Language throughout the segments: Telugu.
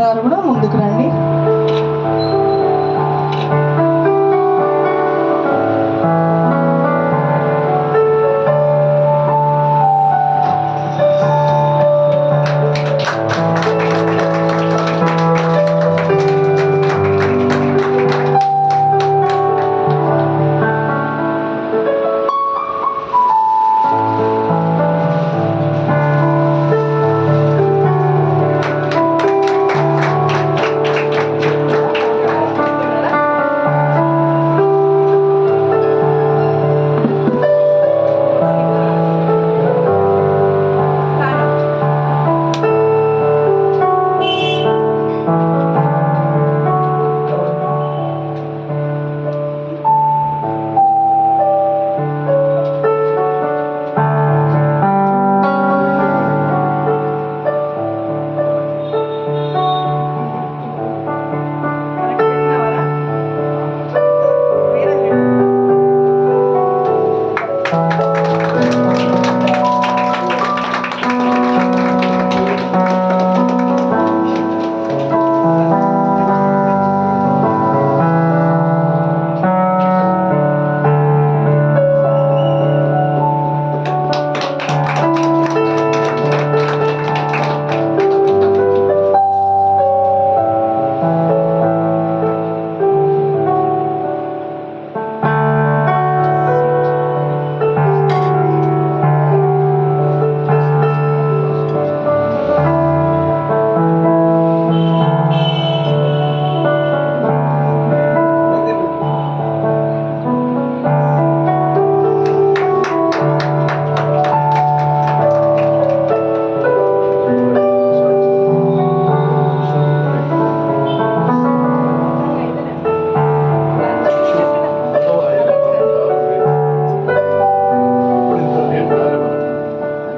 గారు కూడా ముందుకు రండి.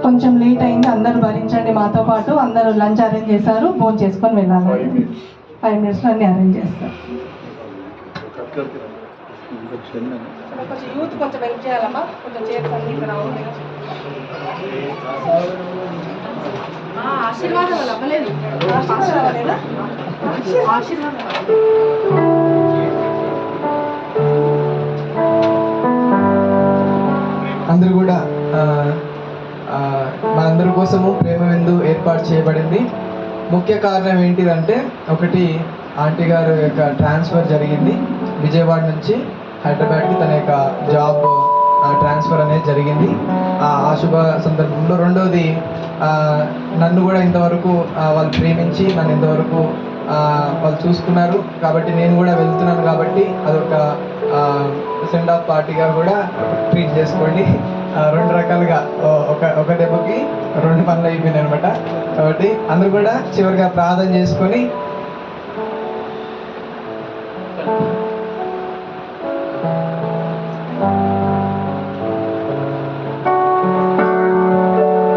కొంచెం లేట్ అయింది, అందరూ భరించండి. మాతో పాటు అందరూ లంచ్ అరేంజ్ చేశారు, భోజనం చేసుకొని వెళ్ళాలి. 5 minutesలో అన్ని అరేంజ్ చేస్తారు. కొంచెం యూత్ కొంచెం హెల్ప్ చేయాలమ్మా, కొంచెం చేర్స్ అన్ని ఇక్కడ ఆశీర్వాదం వాళ్ళు అవ్వలేదు. ఆశీర్వాదం అందరూ కూడా మనందరి కోసము ప్రేమ విందు ఏర్పాటు చేయబడింది. ముఖ్య కారణం ఏంటిదంటే, ఒకటి ఆంటీ గారు యొక్క ట్రాన్స్ఫర్ జరిగింది, విజయవాడ నుంచి హైదరాబాద్కి తన యొక్క జాబ్ ట్రాన్స్ఫర్ అనేది జరిగింది. ఆ శుభ సందర్భంలో రెండోది, నన్ను కూడా ఇంతవరకు వాళ్ళు ప్రేమించి నన్ను ఇంతవరకు వాళ్ళు చూసుకున్నారు కాబట్టి నేను కూడా వెళ్తున్నాను కాబట్టి అదొక సెండ్ ఆఫ్ పార్టీగా కూడా ట్రీట్ చేసుకోండి. 2 రకాలుగా ఒక దెబ్బకి 2 పనులు అయిపోయినాయి అనమాట. కాబట్టి అందరూ కూడా చివరిగా ప్రార్థన చేసుకొని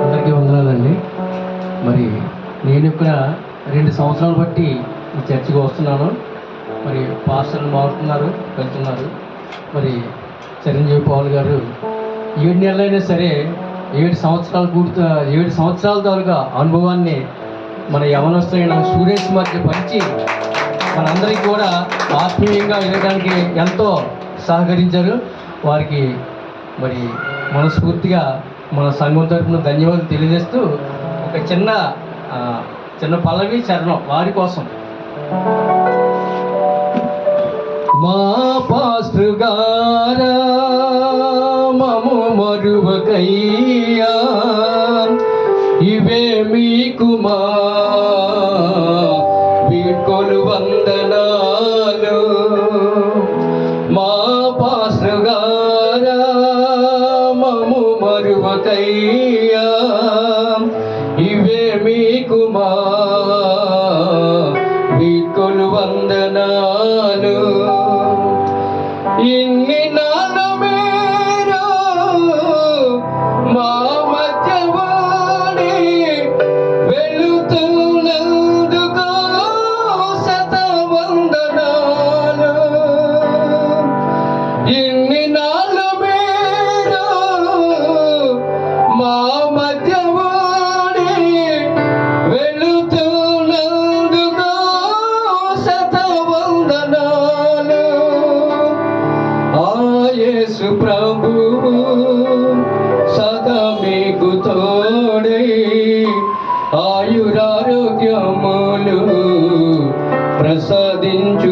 అందరికీ వందనాలండి. మరి నేను ఇక్కడ 2 సంవత్సరాలు బట్టి ఈ చర్చికి వస్తున్నాను. మరి పాస్టర్లు మారుతున్నారు, వెళ్తున్నారు. మరి చిరంజీవి పౌల్ గారు 7 నెలలైనా సరే 7 సంవత్సరాల తాలూకా అనుభవాన్ని మన యవనస్తులైన స్టూడెంట్స్ మధ్య పంచి మనందరికీ కూడా ఆత్మీయంగా ఎదగడానికి ఎంతో సహకరించారు. వారికి మరి మనస్ఫూర్తిగా మన సంఘం తరఫున ధన్యవాదాలు తెలియజేస్తూ ఒక చిన్న పల్లవి చరణం వారి కోసం. మా పాస్టర్ గారా మము మరువకయ్యా, ఇవే మీకు మా వీడ్కోలు వందనాలు. మా పాస్టర్ గారా మము మరువకయ్యా, ఇవే మీకు మా వీడ్కోలు వందనాలు. ఇన్ని నాలు మీరు మా మధ్య వాడి వెళుతున్నందుకు శతవందనాలు. ఇన్ని నాలు మీరు మా మధ్య వాడి వెళుతున్నందుకు ప్రభువు సదా మీకు తోడై ఆయురారోగ్యములు ప్రసాదించు